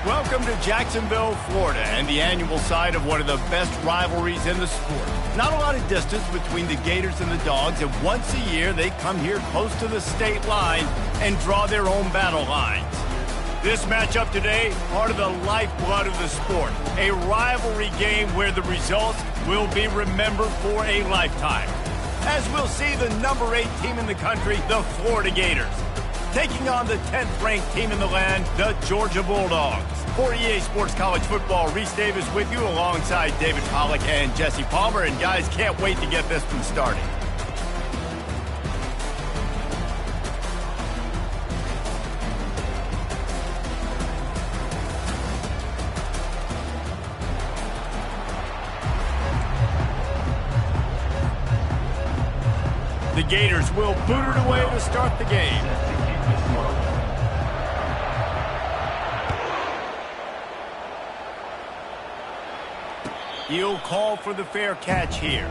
Welcome to Jacksonville, Florida, and the annual site of one of the best rivalries in the sport. Not a lot of distance between the Gators and the Dogs, and once a year they come here close to the state line and draw their own battle lines. This matchup today, part of the lifeblood of the sport. A rivalry game where the results will be remembered for a lifetime. As we'll see the number 8 team in the country, the Florida Gators, taking on the 10th-ranked team in the land, the Georgia Bulldogs. For EA Sports College Football, Reese Davis with you alongside David Pollack and Jesse Palmer. And guys, can't wait to get this one started. The Gators will boot it away to start the game. He'll call for the fair catch here.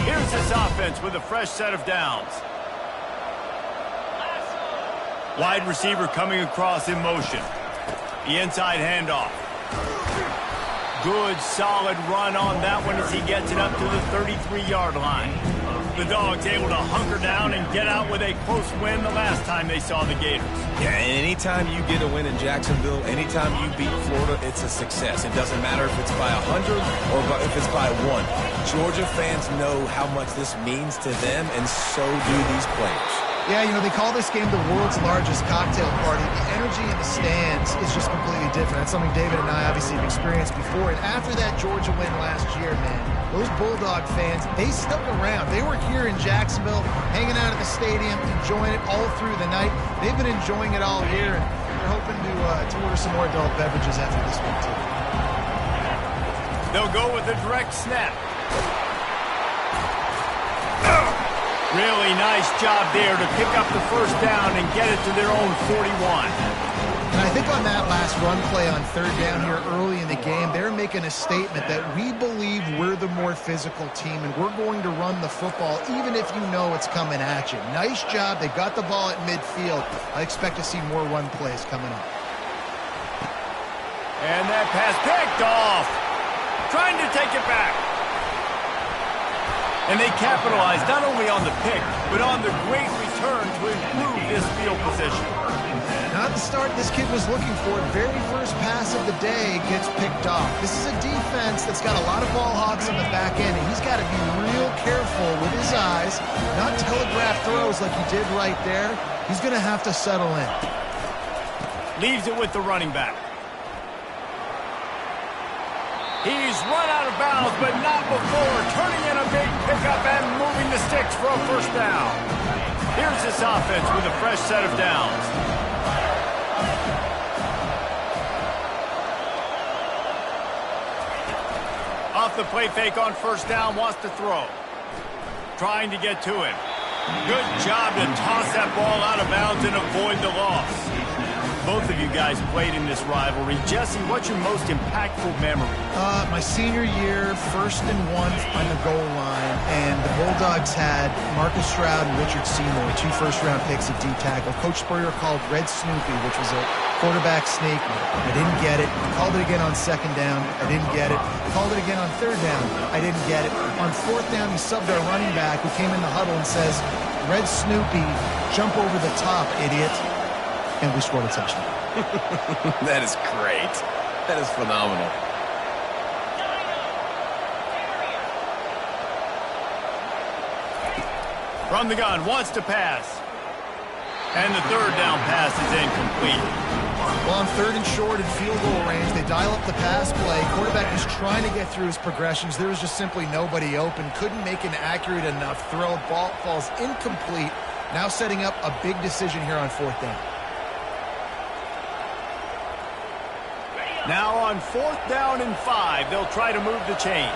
Here's this offense with a fresh set of downs. Wide receiver coming across in motion. The inside handoff. Good, solid run on that one as he gets it up to the 33-yard line. The Dogs able to hunker down and get out with a close win the last time they saw the Gators. Yeah, and anytime you get a win in Jacksonville, anytime you beat Florida, it's a success. It doesn't matter if it's by 100 or if it's by 1. Georgia fans know how much this means to them, and so do these players. Yeah, you know, they call this game the world's largest cocktail party. The energy in the stands is just completely different. That's something David and I obviously have experienced before. And after that Georgia win last year, man, those Bulldog fans, they stuck around. They were here in Jacksonville, hanging out at the stadium, enjoying it all through the night. They've been enjoying it all year, and they're hoping to order some more adult beverages after this one, too. They'll go with a direct snap. Really nice job there to pick up the first down and get it to their own 41. And I think on that last run play on third down here early in the game, they're making a statement that we believe we're the more physical team and we're going to run the football even if you know it's coming at you. Nice job. They got the ball at midfield. I expect to see more run plays coming up. And that pass picked off. Trying to take it back. And they capitalized not only on the pick, but on the great return to improve this field position. Not the start this kid was looking for. Very first pass of the day gets picked off. This is a defense that's got a lot of ball hawks on the back end, and he's got to be real careful with his eyes, not telegraph throws like he did right there. He's going to have to settle in. Leaves it with the running back. He's run out of bounds, but not before turning in a big pickup and moving the sticks for a first down. Here's this offense with a fresh set of downs. Off the play fake on first down, wants to throw. Trying to get to him. Good job to toss that ball out of bounds and avoid the loss. Both of you guys played in this rivalry. Jesse, what's your most impactful memory? My senior year, 1st and 1 on the goal line, and the Bulldogs had Marcus Stroud and Richard Seymour, 2 first-round picks at D-tackle. Coach Spurrier called Red Snoopy, which was a quarterback sneak. I didn't get it. Called it again on second down. I didn't get it. Called it again on third down. I didn't get it. On fourth down, he subbed our running back, who came in the huddle and says, Red Snoopy, jump over the top, idiot. And we scored a touchdown. That is great. That is phenomenal. From the gun, wants to pass. And the third down pass is incomplete. Well, on third and short and field goal range, they dial up the pass play. Quarterback was trying to get through his progressions. There was just simply nobody open. Couldn't make an accurate enough throw. Ball falls incomplete. Now setting up a big decision here on fourth down. Now on 4th down and 5, they'll try to move the chains.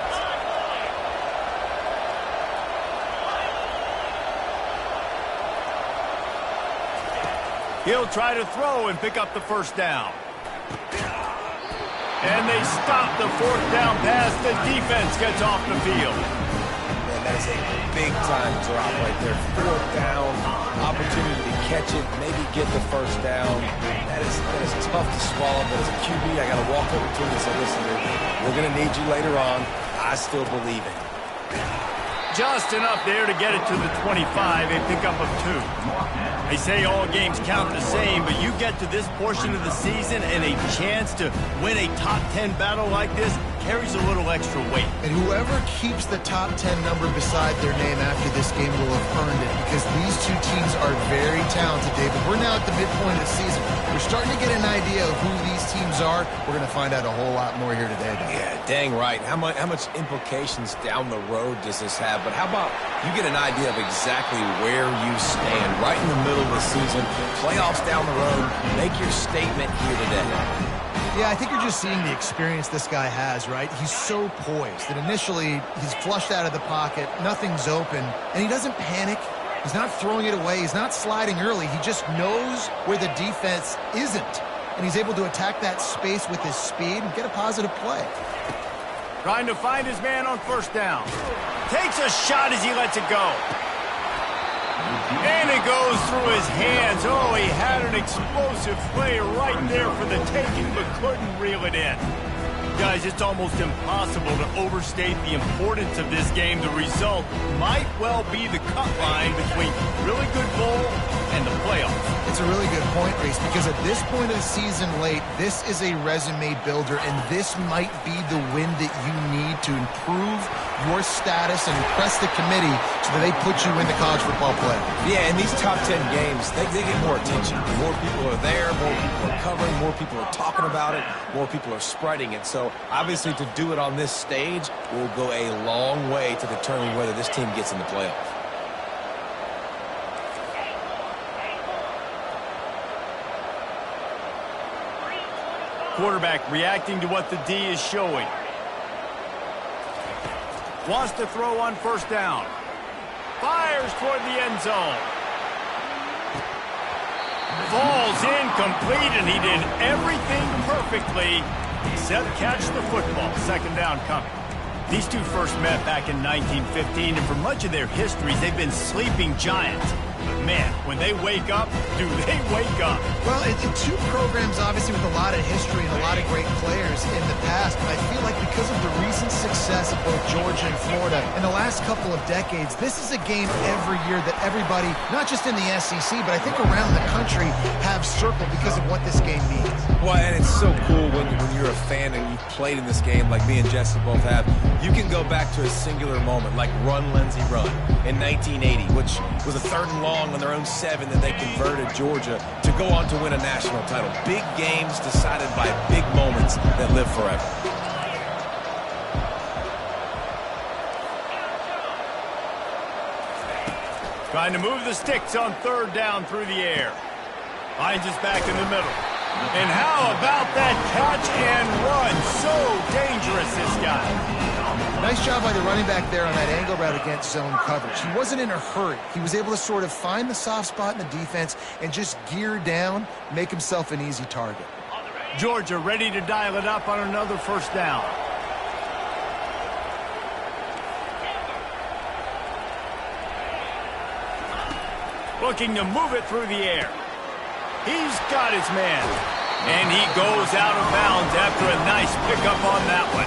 He'll try to throw and pick up the first down. And they stop the fourth down pass. The defense gets off the field. Man, that is a big-time drop right there. Fourth down, opportunity to catch it, maybe get the first down. That is tough to swallow, but as a QB, I got to walk over to him and say, listen, dude, we're going to need you later on. I still believe it. Just enough there to get it to the 25, a pickup of 2. They say all games count the same, but you get to this portion of the season and a chance to win a top 10 battle like this carries a little extra weight. And whoever keeps the top 10 number beside their name after this game will have earned it, because these two teams are very talented, David. We're now at the midpoint of the season. We're starting to get an idea of who these teams are. We're going to find out a whole lot more here today, though. Yeah, dang right. How much implications down the road does this have? But how about you get an idea of exactly where you stand right in the middle of the season, playoffs down the road, make your statement here today. Yeah, I think you're just seeing the experience this guy has, right? He's so poised that initially he's flushed out of the pocket, nothing's open, and he doesn't panic. He's not throwing it away. He's not sliding early. He just knows where the defense isn't, and he's able to attack that space with his speed and get a positive play. Trying to find his man on first down. Takes a shot as he lets it go. And it goes through his hands. Oh, he had an explosive play right there for the taking, but couldn't reel it in. Guys, it's almost impossible to overstate the importance of this game. The result might well be the cut line between really good bowl and the playoffs. It's a really good point, Reese, because at this point of the season late, this is a resume builder, and this might be the win that you need to improve your status and impress the committee so that they put you in the college football playoff. Yeah, in these top 10 games, they get more attention. More people are there, more people are covering, more people are talking about it, more people are spreading it. So obviously to do it on this stage will go a long way to determine whether this team gets in the playoffs. Quarterback reacting to what the D is showing. Wants to throw on first down. Fires toward the end zone. Falls incomplete, and he did everything perfectly except catch the football. Second down coming. These two first met back in 1915, and for much of their histories, they've been sleeping giants. But man, when they wake up, do they wake up? Well, it's two programs, obviously, with a lot of history and a lot of great players in the past, but I feel like because of the recent success of both Georgia and Florida in the last couple of decades, this is a game every year that everybody, not just in the SEC, but I think around the country, have circled because of what this game means. Well, and it's so cool when you're a fan and you've played in this game like me and Jesse both have. You can go back to a singular moment like Run, Lindsey, Run in 1980, which was a third and long on their own 7 that they converted Georgia to go on to win a national title. Big games decided by big moments that live forever. Trying to move the sticks on third down through the air. Finds us back in the middle. And how about that catch and run? So dangerous, this guy. Nice job by the running back there on that angle route against zone coverage. He wasn't in a hurry. He was able to sort of find the soft spot in the defense and just gear down, make himself an easy target. Georgia ready to dial it up on another first down. Looking to move it through the air. He's got his man. And he goes out of bounds after a nice pickup on that one.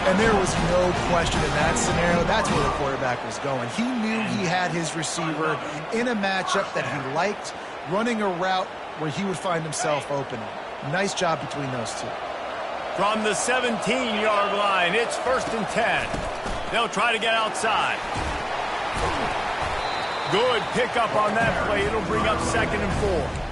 And there was no question in that scenario. That's where the quarterback was going. He knew he had his receiver in a matchup that he liked, running a route where he would find himself open. Nice job between those two. From the 17-yard line, it's 1st and 10. They'll try to get outside. Good pickup on that play. It'll bring up 2nd and 4.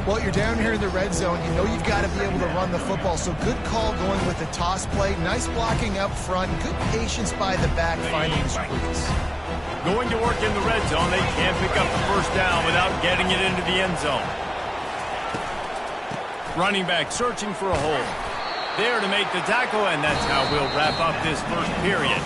Well, you're down here in the red zone. You know you've got to be able to run the football. So good call going with the toss play. Nice blocking up front. Good patience by the back finding the screens. Going to work in the red zone. They can't pick up the first down without getting it into the end zone. Running back searching for a hole. There to make the tackle, and that's how we'll wrap up this first period.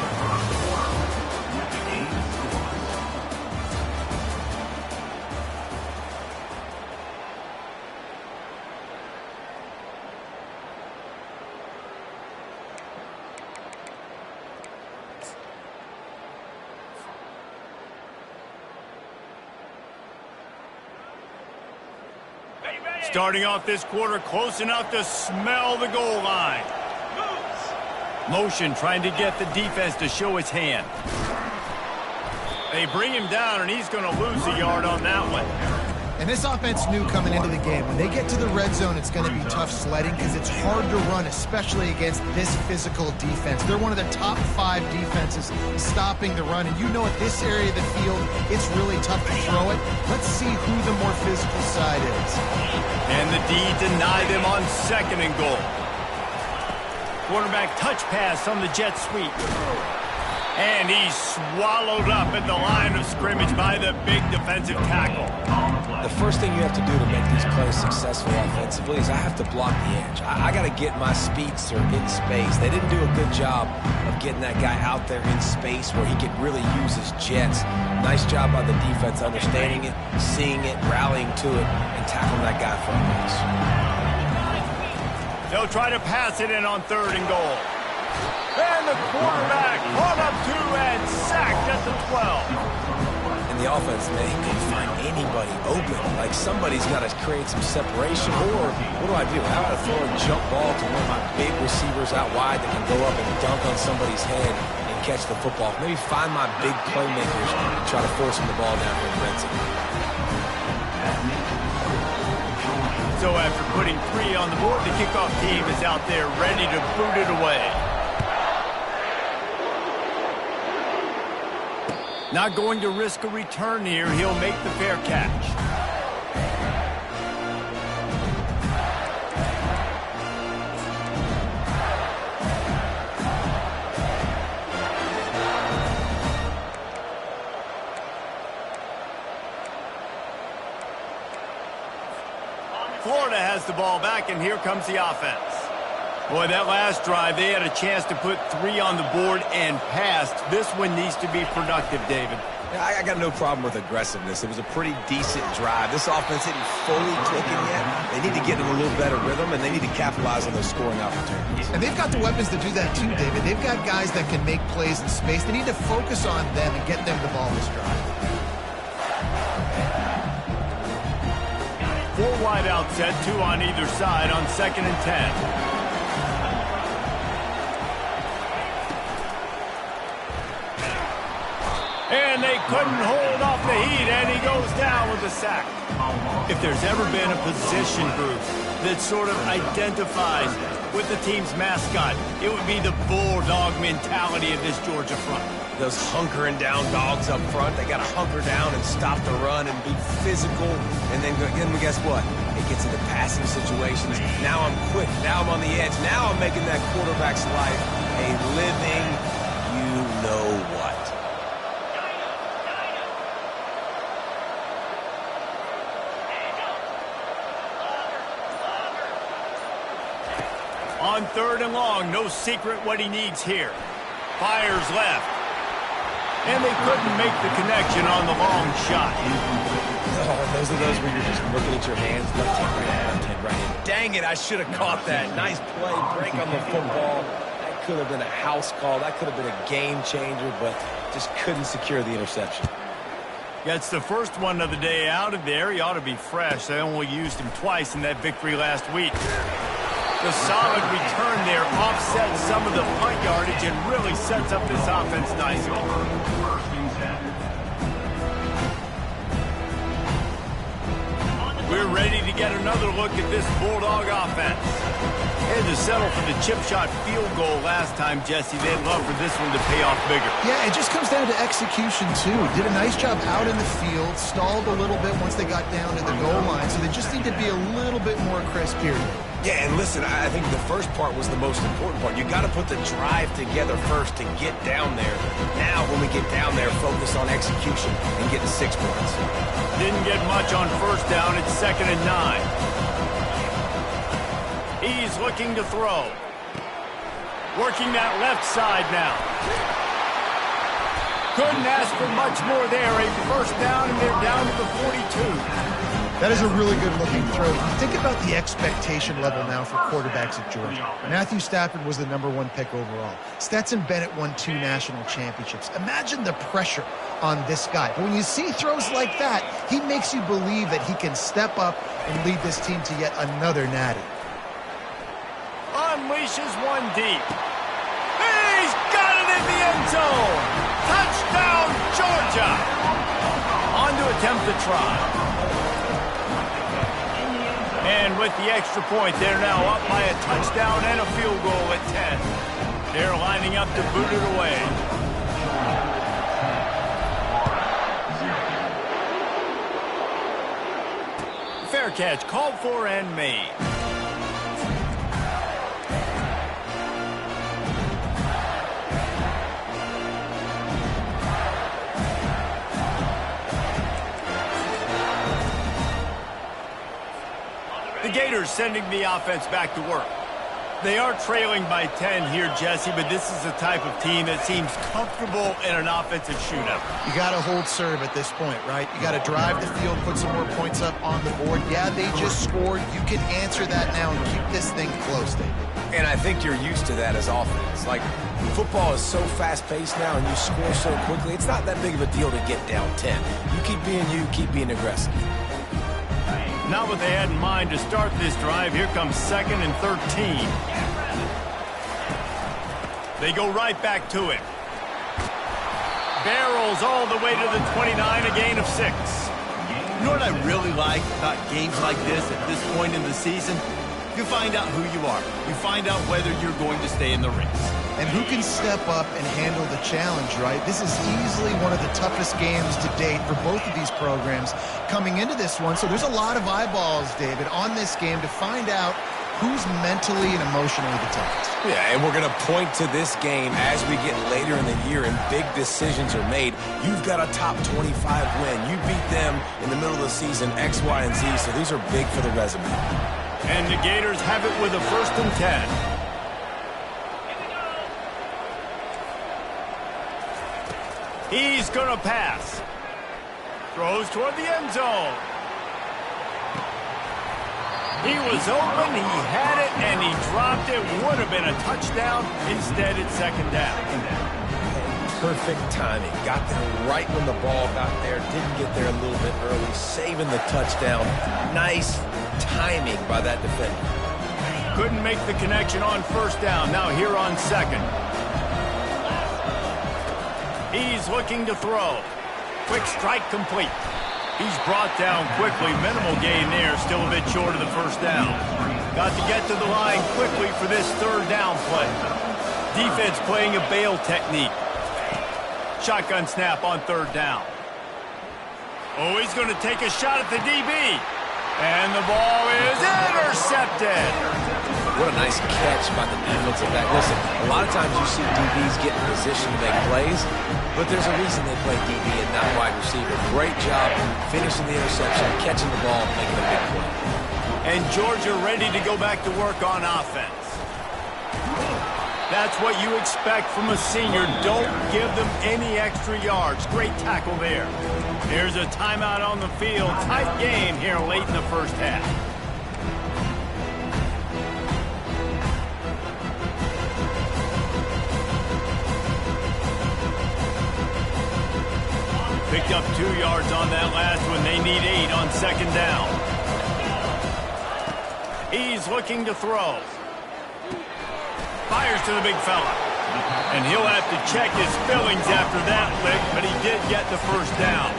Starting off this quarter close enough to smell the goal line. Motion trying to get the defense to show his hand. They bring him down, and he's going to lose a yard on that one. And this offense knew coming into the game, when they get to the red zone, it's going to be tough sledding because it's hard to run, especially against this physical defense. They're one of the top 5 defenses stopping the run, and you know at this area of the field, it's really tough to throw it. Let's see who the more physical side is. And the D denied them on 2nd and goal. Quarterback touch pass on the jet sweep. And he's swallowed up at the line of scrimmage by the big defensive tackle. The first thing you have to do to make these plays successful offensively is I have to block the edge. I got to get my speedster in space. They didn't do a good job of getting that guy out there in space where he could really use his jets. Nice job by the defense understanding it, seeing it, rallying to it, and tackling that guy for a loss. They'll try to pass it in on 3rd and goal. And the quarterback caught up to and sacked at the 12. And the offense, they can find anybody open. Like somebody's got to create some separation. Or what do? How about I throw a jump ball to one of my big receivers out wide that can go up and dunk on somebody's head and catch the football. Maybe find my big playmakers and try to force them the ball down here in the red zone. So after putting 3 on the board, the kickoff team is out there ready to boot it away. Not going to risk a return here. He'll make the fair catch. Florida has the ball back, and here comes the offense. Boy, that last drive, they had a chance to put 3 on the board and passed. This one needs to be productive, David. Yeah, I got no problem with aggressiveness. It was a pretty decent drive. This offense isn't fully clicking yet. They need to get in a little better rhythm, and they need to capitalize on those scoring opportunities. And they've got the weapons to do that too, David. They've got guys that can make plays in space. They need to focus on them and get them the ball this drive. 4 wide out set, 2 on either side on 2nd and 10. And they couldn't hold off the heat, and he goes down with a sack. If there's ever been a position group that sort of identifies with the team's mascot, it would be the bulldog mentality of this Georgia front. Those hunkering down dogs up front, they got to hunker down and stop the run and be physical. And then guess what? It gets into passing situations. Now I'm quick. Now I'm on the edge. Now I'm making that quarterback's life a living you-know-what. On 3rd and long, no secret what he needs here. Fires left. And they couldn't make the connection on the long shot. Oh, those are those where you're just looking at your hands. Left hand, right hand, left hand, right hand. Dang it, I should have caught that. Nice play, break on the football. That could have been a house call. That could have been a game changer, but just couldn't secure the interception. That's the first one of the day out of there. He ought to be fresh. They only used him twice in that victory last week. The solid return there offsets some of the punt yardage and really sets up this offense nicely. We're ready to get another look at this Bulldog offense. Had to settle for the chip shot field goal last time, Jesse. They'd love for this one to pay off bigger. Yeah, it just comes down to execution, too. Did a nice job out in the field, stalled a little bit once they got down to the goal line, so they just need to be a little bit more crisp here. Yeah, and listen, I think the first part was the most important part. You got to put the drive together first to get down there. Now, when we get down there, focus on execution and getting 6 points. Didn't get much on first down. It's 2nd and 9. He's looking to throw. Working that left side now. Couldn't ask for much more there. A first down, and they're down to the 42. That is a really good-looking throw. Think about the expectation level now for quarterbacks at Georgia. Matthew Stafford was the #1 pick overall. Stetson Bennett won 2 national championships. Imagine the pressure on this guy. But when you see throws like that, he makes you believe that he can step up and lead this team to yet another natty. Unleashes one deep. He's got it in the end zone. Touchdown, Georgia. On to attempt the try. And with the extra point, they're now up by a touchdown and a field goal at 10. They're lining up to boot it away. Fair catch called for and made. The Gators sending the offense back to work. They are trailing by 10 here, Jesse, but this is the type of team that seems comfortable in an offensive shootout. You got to hold serve at this point, right? You got to drive the field, put some more points up on the board. Yeah, they just scored. You can answer that now and keep this thing close, David. And I think you're used to that as offense. Like, football is so fast-paced now and you score so quickly, it's not that big of a deal to get down 10. You, keep being aggressive. Not what they had in mind to start this drive. Here comes 2nd and 13. They go right back to it. Barrels all the way to the 29, a gain of 6. You know what I really like about games like this at this point in the season? You find out who you are. You find out whether you're going to stay in the race. And who can step up and handle the challenge, right? This is easily one of the toughest games to date for both of these programs coming into this one. So there's a lot of eyeballs, David, on this game to find out who's mentally and emotionally the toughest. Yeah, and we're going to point to this game as we get later in the year and big decisions are made. You've got a top 25 win. You beat them in the middle of the season, X, Y, and Z, so these are big for the resume. And the Gators have it with a 1st and 10. He's going to pass. Throws toward the end zone. He was open, he had it, and he dropped it. Would have been a touchdown. Instead, it's 2nd down. Perfect timing. Got there right when the ball got there. Didn't get there a little bit early. Saving the touchdown. Nice timing by that defender. Couldn't make the connection on 1st down. Now here on 2nd. He's looking to throw. Quick strike complete. He's brought down quickly. Minimal gain there. Still a bit short of the 1st down. Got to get to the line quickly for this 3rd down play. Defense playing a bail technique. Shotgun snap on 3rd down. Oh, he's going to take a shot at the DB. And the ball is intercepted. What a nice catch by the defensive back. Listen, a lot of times you see DBs get in position to make plays, but there's a reason they play DB and not wide receiver. Great job finishing the interception, catching the ball, making a big play. And Georgia ready to go back to work on offense. That's what you expect from a senior. Don't give them any extra yards. Great tackle there. Here's a timeout on the field. Tight game here late in the 1st half. Picked up 2 yards on that last one. They need 8 on 2nd down. He's looking to throw. Fires to the big fella. And he'll have to check his fillings after that lick, but he did get the 1st down.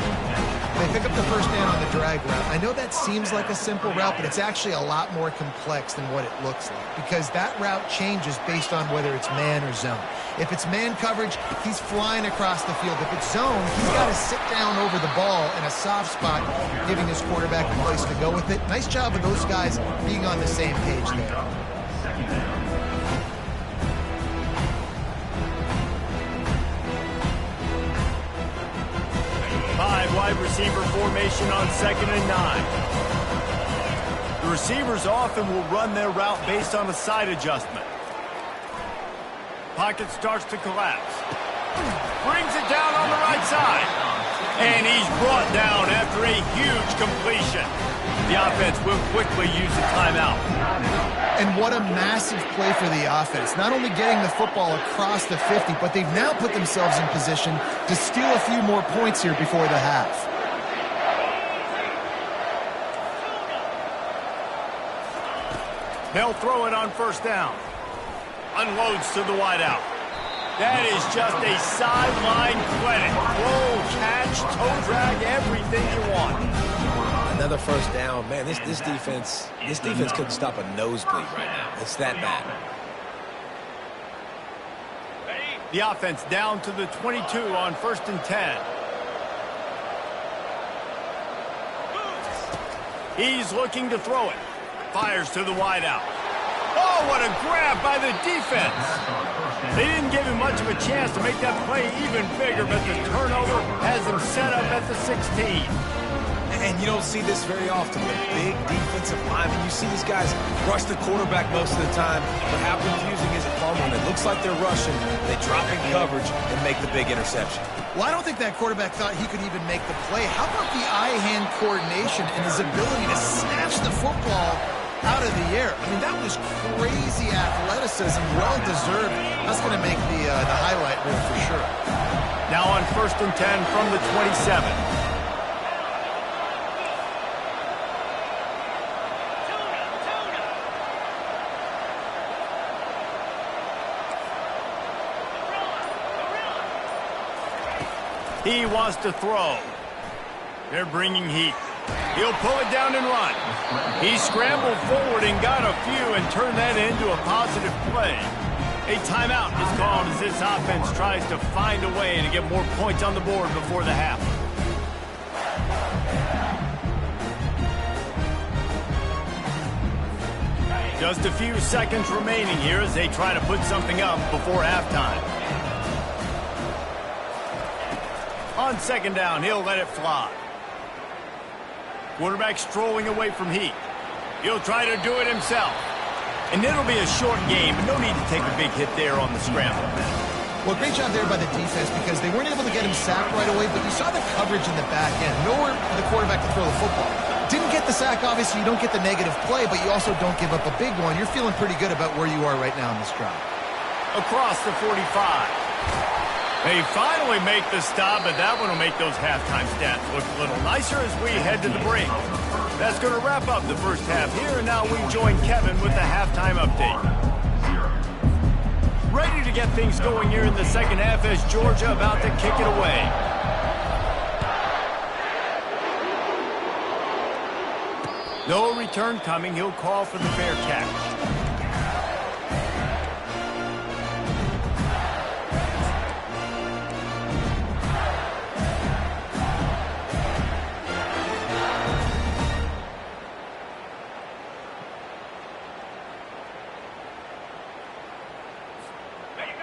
They pick up the 1st down on the drag route. I know that seems like a simple route, but it's actually a lot more complex than what it looks like because that route changes based on whether it's man or zone. If it's man coverage, he's flying across the field. If it's zone, he's got to sit down over the ball in a soft spot, giving his quarterback a place to go with it. Nice job of those guys being on the same page there. 5 wide receiver formation on 2nd and 9. The receivers often will run their route based on a side adjustment. Pocket starts to collapse. Brings it down on the right side. And he's brought down after a huge completion. The offense will quickly use the timeout. And what a massive play for the offense. Not only getting the football across the 50, but they've now put themselves in position to steal a few more points here before the half. They'll throw it on first down. Unloads to the wideout. That is just a sideline clinic. Roll, catch, toe drag, everything you want. Another first down. Man, this defense couldn't stop a nosebleed right now. It's that bad. The offense down to the 22 on 1st and 10. He's looking to throw it. Fires to the wideout. Oh, what a grab by the defense. They didn't give him much of a chance to make that play even bigger, but the turnover has him set up at the 16. And you don't see this very often. The big defensive linemen, you see these guys rush the quarterback most of the time, but how confusing is it for them when it looks like they're rushing, they drop in coverage and make the big interception? Well, I don't think that quarterback thought he could even make the play. How about the eye-hand coordination and his ability to snatch the football out of the air? I mean, that was crazy athleticism, well-deserved. That's going to make the highlight reel for sure. Now on 1st and 10 from the 27. He wants to throw. They're bringing heat. He'll pull it down and run. He scrambled forward and got a few and turned that into a positive play. A timeout is called as this offense tries to find a way to get more points on the board before the half. Just a few seconds remaining here as they try to put something up before halftime. On 2nd down, he'll let it fly. Quarterback strolling away from heat. He'll try to do it himself. And it'll be a short game, but no need to take a big hit there on the scramble. Well, great job there by the defense because they weren't able to get him sacked right away, but you saw the coverage in the back end. Nowhere for the quarterback to throw the football. Didn't get the sack, obviously. You don't get the negative play, but you also don't give up a big one. You're feeling pretty good about where you are right now in this drive. Across the 45. They finally make the stop, but that one will make those halftime stats look a little nicer as we head to the break. That's going to wrap up the first half here, and now we join Kevin with the halftime update. Ready to get things going here in the second half as Georgia about to kick it away. No return coming. He'll call for the fair catch.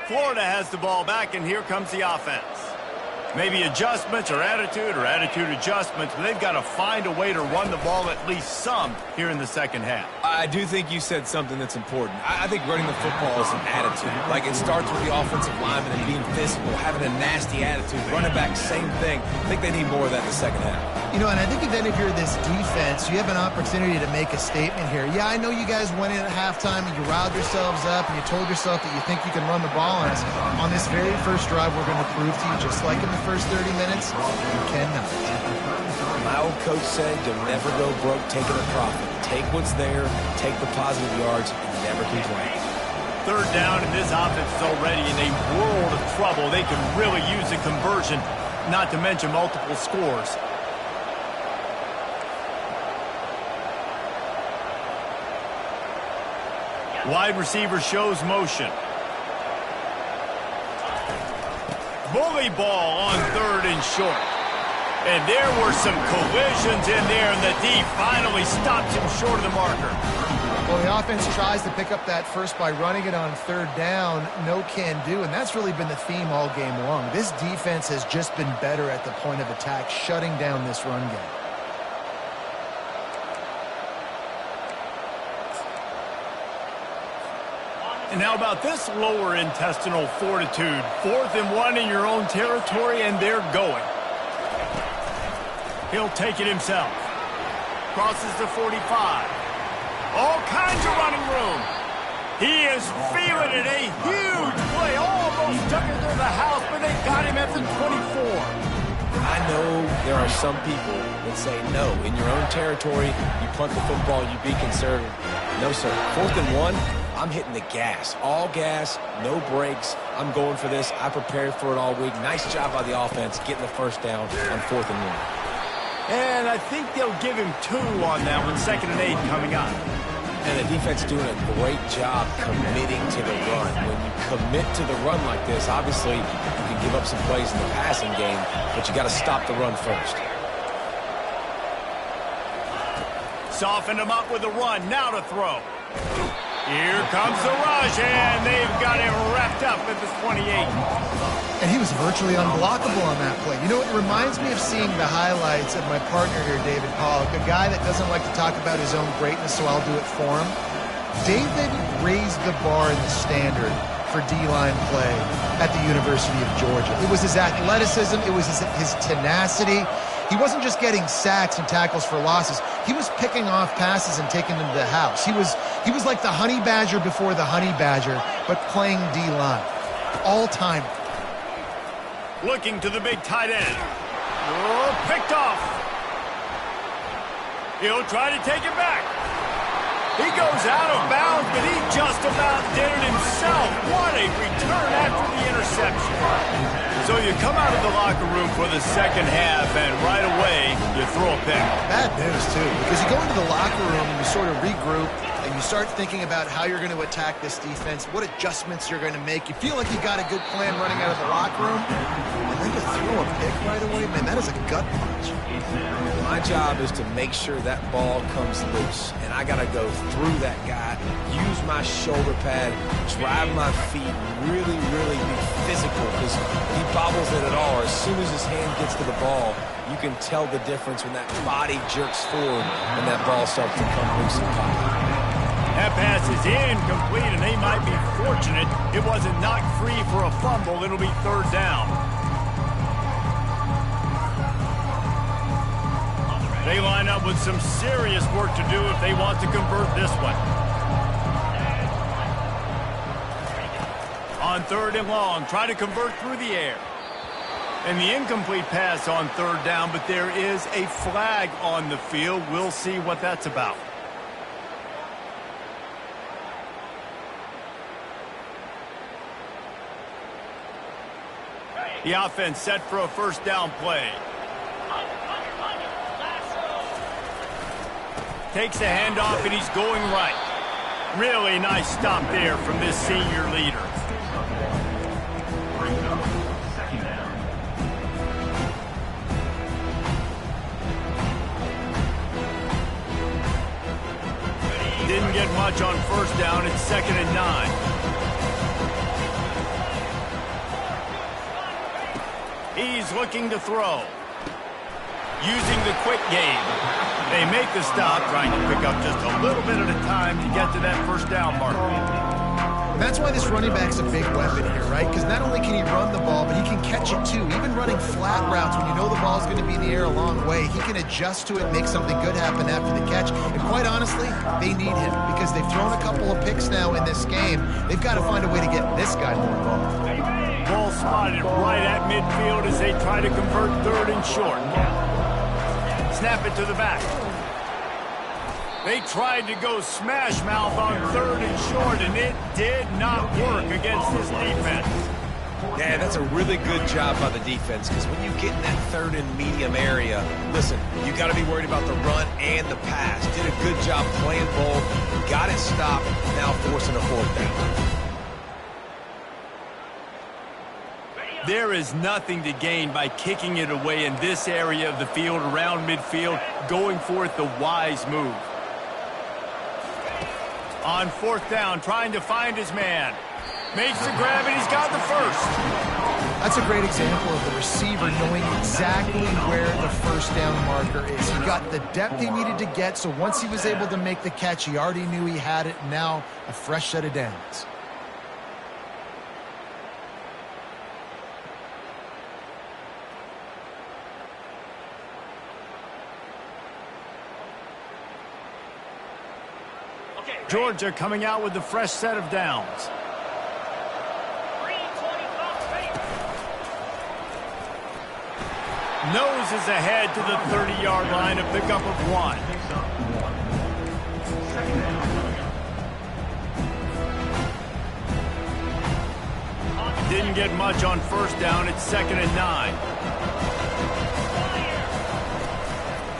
Florida has the ball back, and here comes the offense. Maybe adjustments or attitude adjustments, but they've got to find a way to run the ball at least some here in the second half. I do think you said something that's important. I think running the football is an attitude. Like, it starts with the offensive lineman and being physical, having a nasty attitude. Running back, same thing. I think they need more of that in the second half. You know, and I think then if you're this defense, you have an opportunity to make a statement here. Yeah, I know you guys went in at halftime and you riled yourselves up and you told yourself that you think you can run the ball on us. On this very first drive, we're going to prove to you, just like in the first 30 minutes, you cannot. My old coach said you'll never go broke taking a profit. Take what's there, take the positive yards, and never complain. 3rd down, and this offense is already in a world of trouble. They can really use a conversion, not to mention multiple scores. Wide receiver shows motion. Bully ball on 3rd and short. And there were some collisions in there, and the D finally stops him short of the marker. Well, the offense tries to pick up that first by running it on 3rd down. No can do, and that's really been the theme all game long. This defense has just been better at the point of attack, shutting down this run game. And how about this lower intestinal fortitude? 4th and 1 in your own territory, and they're going. He'll take it himself. crosses the 45. All kinds of running room. He is feeling it. A huge play. Almost took it to the house, but they got him at the 24. I know there are some people that say, no, in your own territory, you punt the football, you be conservative. No, sir. 4th and 1, I'm hitting the gas. All gas, no brakes. I'm going for this. I prepared for it all week. Nice job by the offense getting the first down on 4th and 1. And I think they'll give him 2 on that one, 2nd and 8 coming up. And the defense doing a great job committing to the run. When you commit to the run like this, obviously you can give up some plays in the passing game, but you got to stop the run first. Soften him up with a run. Now to throw. Here comes the rush, and they've got him wrapped up at the 28. And he was virtually unblockable on that play. You know, it reminds me of seeing the highlights of my partner here, David Pollock, a guy that doesn't like to talk about his own greatness, so I'll do it for him. David raised the bar in the standard for D-line play at the University of Georgia. It was his athleticism. It was his tenacity. He wasn't just getting sacks and tackles for losses. He was picking off passes and taking them to the house. He was like the honey badger before the honey badger, but playing D-line. All-time. Looking to the big tight end. Oh, picked off. He'll try to take it back. He goes out of bounds, but he just about did it himself. What a return after the interception. So you come out of the locker room for the second half, and right away, you throw a pick. Bad news, too, because you go into the locker room and you sort of regroup, and you start thinking about how you're going to attack this defense, what adjustments you're going to make. You feel like you got a good plan running out of the locker room, and then you throw a pick right away. Man, that is a gut punch. My job is to make sure that ball comes loose, and I got to go through that guy, use my shoulder pad, drive my feet, really, really be physical, because he bobbles it at all. As soon as his hand gets to the ball, you can tell the difference when that body jerks forward and that ball starts to come loose and pop. That pass is incomplete, and they might be fortunate it wasn't knocked free for a fumble. It'll be 3rd down. They line up with some serious work to do if they want to convert this one. On 3rd and long, try to convert through the air. And the incomplete pass on 3rd down, but there is a flag on the field. We'll see what that's about. The offense set for a 1st down play. Takes a handoff, and he's going right. Really nice stop there from this senior leader. Didn't get much on 1st down. It's 2nd and 9. He's looking to throw. Using the quick game. They make the stop, trying to pick up just a little bit at a time to get to that 1st down mark. That's why this running back's a big weapon here, right? Because not only can he run the ball, but he can catch it too. Even running flat routes when you know the ball's going to be in the air a long way, he can adjust to it, make something good happen after the catch. And quite honestly, they need him because they've thrown a couple of picks now in this game. They've got to find a way to get this guy more involved. Ball spotted right at midfield as they try to convert 3rd and short. Snap it to the back. They tried to go smash mouth on 3rd and short, and it did not work against this defense. Yeah, that's a really good job by the defense, because when you get in that 3rd and medium area, listen, you got to be worried about the run and the pass. Did a good job playing both, got it stopped, now forcing a 4th down. There is nothing to gain by kicking it away in this area of the field around midfield, going for it the wise move. On 4th down, trying to find his man. Makes the grab, and he's got the 1st. That's a great example of the receiver knowing exactly where the 1st down marker is. He got the depth he needed to get, so once he was able to make the catch, he already knew he had it. Now a fresh set of downs. Georgia coming out with a fresh set of downs. Noses ahead to the 30-yard line, a pickup of 1. Didn't get much on first down. It's 2nd and 9.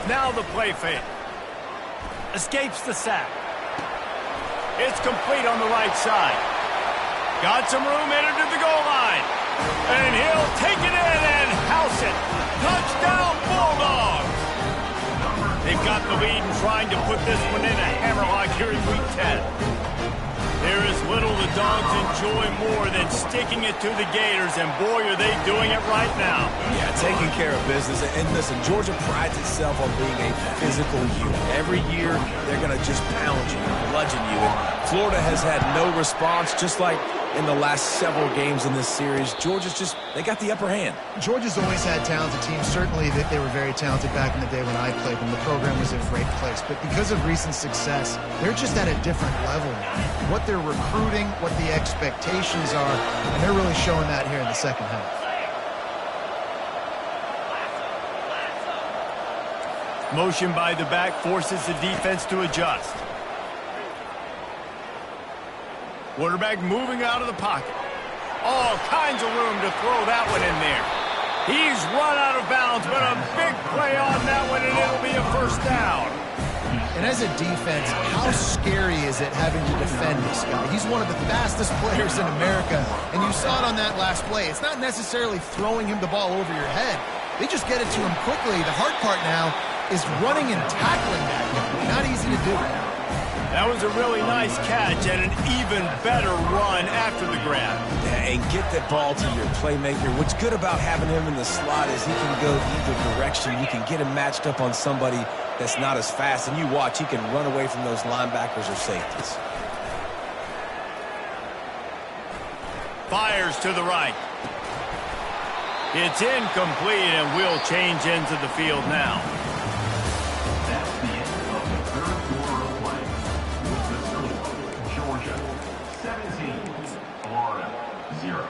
Now the play fake. Escapes the sack. It's complete on the right side. Got some room, entered to the goal line. And he'll take it in and house it. Touchdown, Bulldogs! They've got the lead and trying to put this one in a hammerlock here in Week 10. There is little the Dogs enjoy more than sticking it to the Gators, and boy, are they doing it right now. Yeah, taking care of business. And listen, Georgia prides itself on being a physical unit. Every year, they're going to just pound you, bludgeon you. And Florida has had no response, just like in the last several games in this series. Georgia's just, they got the upper hand. Georgia's always had talented teams. Certainly they were very talented back in the day when I played them. The program was in a great place. But because of recent success, they're just at a different level now. What they're recruiting, what the expectations are, and they're really showing that here in the second half. Motion by the back forces the defense to adjust. Quarterback moving out of the pocket. All kinds of room to throw that one in there. He's run out of bounds, but a big play on that one, and it'll be a first down. And as a defense, how scary is it having to defend this guy? He's one of the fastest players in America, and you saw it on that last play. It's not necessarily throwing him the ball over your head. They just get it to him quickly. The hard part now is running and tackling that guy. Not easy to do. That was a really nice catch and an even better run after the grab. Yeah, and get that ball to your playmaker. What's good about having him in the slot is he can go either direction. You can get him matched up on somebody that's not as fast, and you watch, he can run away from those linebackers or safeties. Fires to the right. It's incomplete, and we'll change ends of the field now. That's the end of the third quarter of play. With the score, Georgia 17, Florida 0.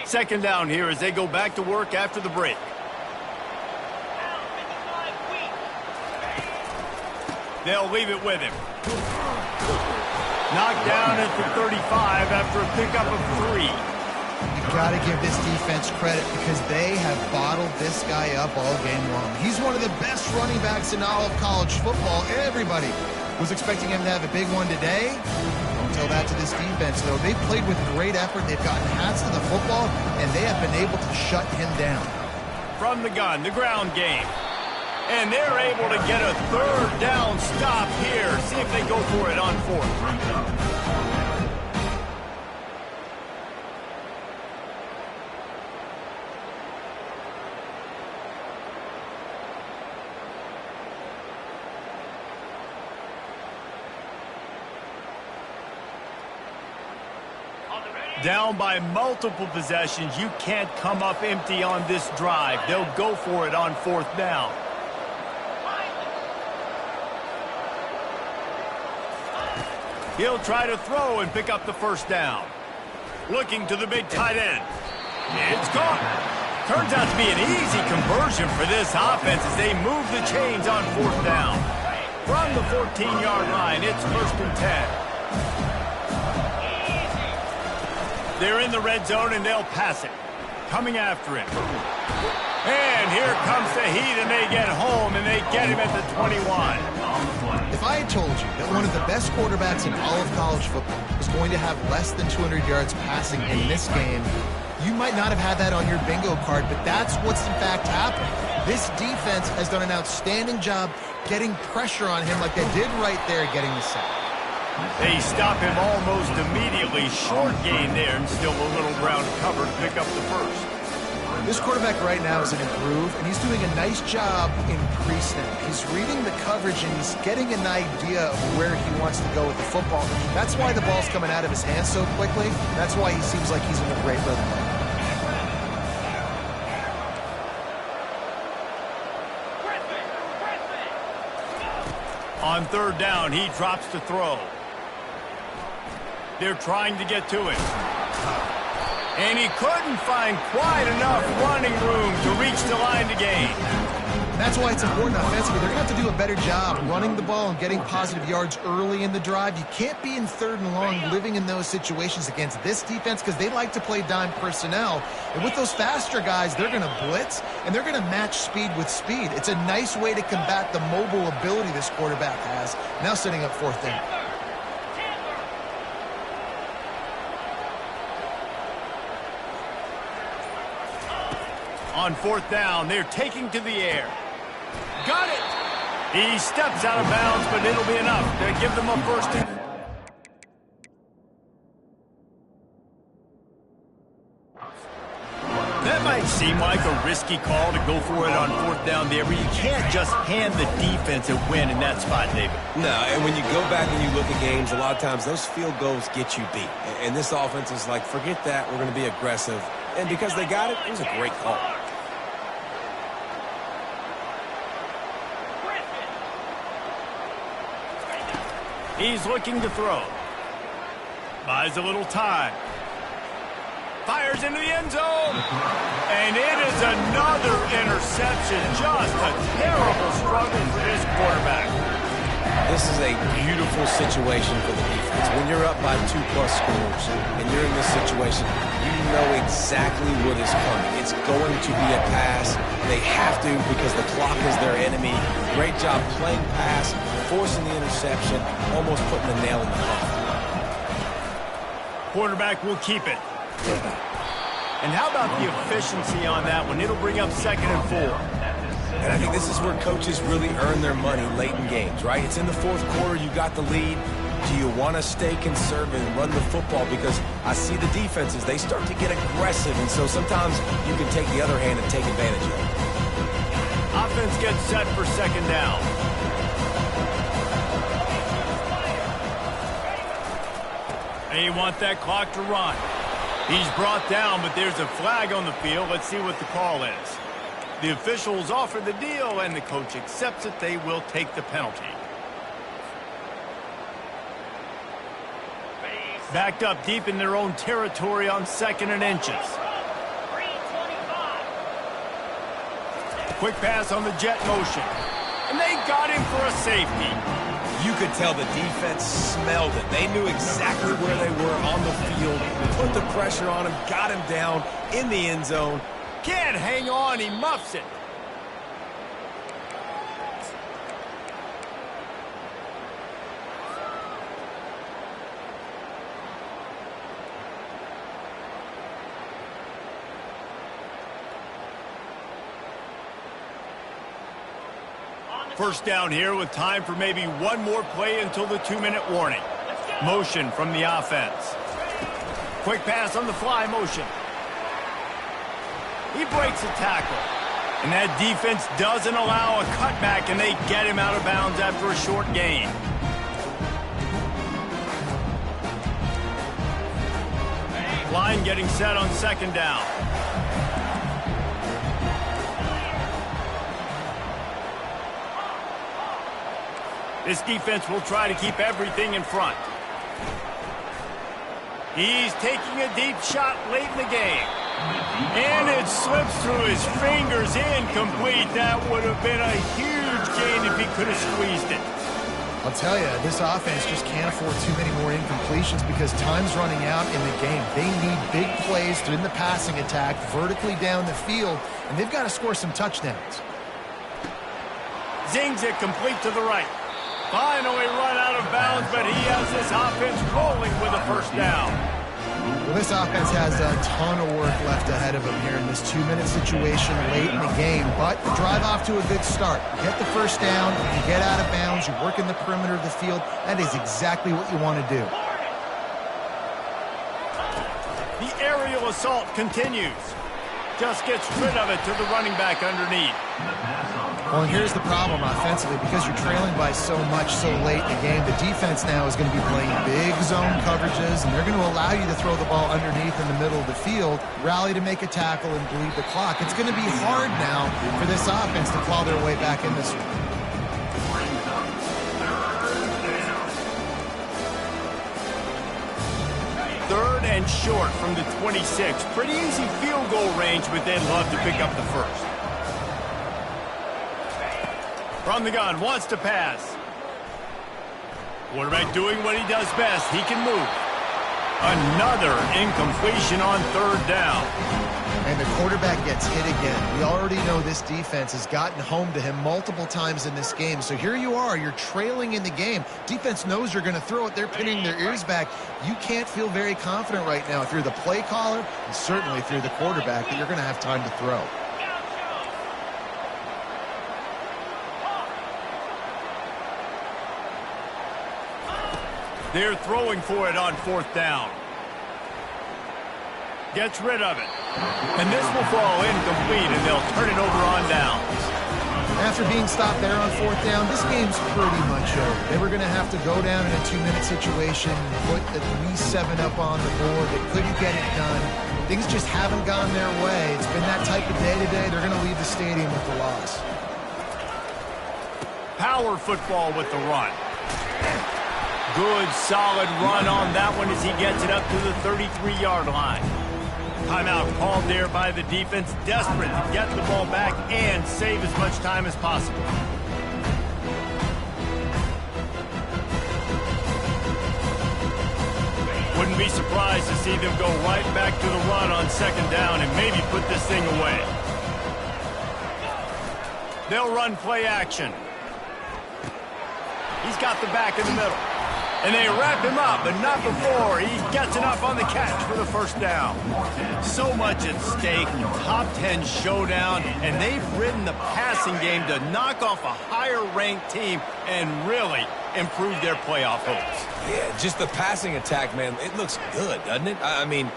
Second down here as they go back to work after the break. They'll leave it with him. Knocked down at the 35 after a pickup of 3. You've got to give this defense credit because they have bottled this guy up all game long. He's one of the best running backs in all of college football. Everybody was expecting him to have a big one today. Don't tell that to this defense, though. They've played with great effort. They've gotten hats to the football, and they have been able to shut him down. From the gun, the ground game. And they're able to get a third down stop here. See if they go for it on fourth. Down by multiple possessions. You can't come up empty on this drive. They'll go for it on fourth down. He'll try to throw and pick up the first down. Looking to the big tight end. It's caught. Turns out to be an easy conversion for this offense as they move the chains on fourth down. From the 14-yard line, it's 1st and 10. They're in the red zone, and they'll pass it. Coming after him. And here comes the heat, and they get home, and they get him at the 21. If I had told you that one of the best quarterbacks in all of college football was going to have less than 200 yards passing in this game, you might not have had that on your bingo card, but that's what's in fact happened. This defense has done an outstanding job getting pressure on him like they did right there getting the sack. They stop him almost immediately. Short gain there, and still a little ground cover to pick up the first. This quarterback right now is in a groove, and he's doing a nice job in pre-snap. He's reading the coverage, and he's getting an idea of where he wants to go with the football. That's why the ball's coming out of his hands so quickly. That's why he seems like he's in a great rhythm. On third down, he drops to throw. They're trying to get to it. And he couldn't find quite enough running room to reach the line to gain. That's why it's important offensively. They're going to have to do a better job running the ball and getting positive yards early in the drive. You can't be in third and long living in those situations against this defense because they like to play dime personnel. And with those faster guys, they're going to blitz, and they're going to match speed with speed. It's a nice way to combat the mobile ability this quarterback has. Now setting up fourth down. On fourth down, they're taking to the air. Got it! He steps out of bounds, but it'll be enough to give them a first down. That might seem like a risky call to go for it on fourth down there, but you can't just hand the defense a win in that spot, David. No, and when you go back and you look at games, a lot of times those field goals get you beat. And this offense is like, forget that, we're going to be aggressive. And because they got it, it was a great call. He's looking to throw. Buys a little time. Fires into the end zone. And it is another interception. Just a terrible struggle for this quarterback. This is a beautiful situation for the defense. When you're up by 2+ scores and you're in this situation, you know exactly what is coming. It's going to be a pass. They have to because the clock is their enemy. Great job playing pass, forcing the interception, almost putting the nail in the coffin. Quarterback will keep it. And how about the efficiency on that one? It'll bring up 2nd and 4. And I think this is where coaches really earn their money late in games, right? It's in the fourth quarter. You got the lead. Do you want to stay conservative and run the football? Because I see the defenses, they start to get aggressive, and so sometimes you can take the other hand and take advantage of it. Offense gets set for 2nd down. They want that clock to run. He's brought down, but there's a flag on the field. Let's see what the call is. The officials offer the deal, and the coach accepts it. They will take the penalty. Backed up deep in their own territory on 2nd and inches. Quick pass on the jet motion. And they got him for a safety. You could tell the defense smelled it. They knew exactly where they were on the field, put the pressure on him, got him down in the end zone. Can't hang on, he muffs it. First down here with time for maybe one more play until the 2-minute warning. Motion from the offense. Quick pass on the fly motion. He breaks a tackle. And that defense doesn't allow a cutback, and they get him out of bounds after a short gain. Line getting set on 2nd down. This defense will try to keep everything in front. He's taking a deep shot late in the game. And it slips through his fingers, incomplete. That would have been a huge gain if he could have squeezed it. I'll tell you, this offense just can't afford too many more incompletions because time's running out in the game. They need big plays in the passing attack, vertically down the field, and they've got to score some touchdowns. Zings it complete to the right. Finally run out of bounds, but he has this offense rolling with a first down. Well, this offense has a ton of work left ahead of them here in this 2-minute situation late in the game, but drive off to a good start. You get the first down, you get out of bounds, you work in the perimeter of the field. That is exactly what you want to do. The aerial assault continues. Just gets rid of it to the running back underneath. Well, and here's the problem offensively. Because you're trailing by so much so late in the game, the defense now is going to be playing big zone coverages, and they're going to allow you to throw the ball underneath in the middle of the field, rally to make a tackle, and bleed the clock. It's going to be hard now for this offense to claw their way back in this one. them short from the 26. Pretty easy field goal range, but they'd love to pick up the first. From the gun, wants to pass. Quarterback doing what he does best. He can move. Another incompletion on third down. And the quarterback gets hit again. We already know this defense has gotten home to him multiple times in this game. So here you are, you're trailing in the game. Defense knows you're going to throw it. They're pinning their ears back. You can't feel very confident right now if you're the play caller, and certainly if you're the quarterback, that you're going to have time to throw. They're throwing for it on fourth down. Gets rid of it. And this will fall incomplete, and they'll turn it over on downs. After being stopped there on fourth down, this game's pretty much over. They were going to have to go down in a 2-minute situation, put at least 7 up on the board. They couldn't get it done. Things just haven't gone their way. It's been that type of day today. They're going to leave the stadium with the loss. Power football with the run. Good, solid run on that one as he gets it up to the 33-yard line. Timeout called there by the defense, desperate to get the ball back and save as much time as possible. Wouldn't be surprised to see them go right back to the run on second down and maybe put this thing away. They'll run play action. He's got the back in the middle. And they wrap him up, but not before he gets enough on the catch for the first down. So much at stake, top 10 showdown, and they've ridden the passing game to knock off a higher-ranked team and really improve their playoff hopes. Yeah, just the passing attack, man, it looks good, doesn't it? I mean,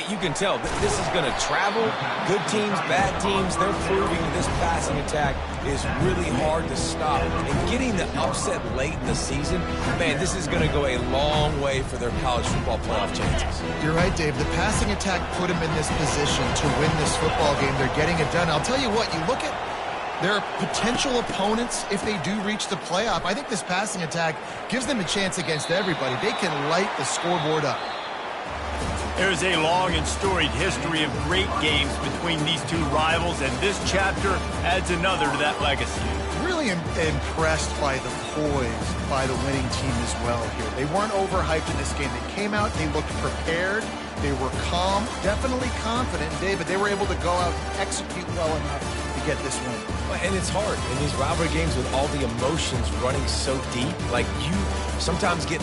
you can tell this is going to travel. Good teams, bad teams, they're proving this passing attack is really hard to stop. And getting the upset late in the season, man, this is going to go a long way for their college football playoff chances. You're right, Dave. The passing attack put them in this position to win this football game. They're getting it done. I'll tell you what, you look at their potential opponents if they do reach the playoff. I think this passing attack gives them a chance against everybody. They can light the scoreboard up. There's a long and storied history of great games between these two rivals, and this chapter adds another to that legacy. Really impressed by the poise by the winning team as well here. They weren't overhyped in this game. They came out, they looked prepared, they were calm, definitely confident, David. They were able to go out and execute well enough to get this win. And it's hard in these rivalry games with all the emotions running so deep. Like, you sometimes get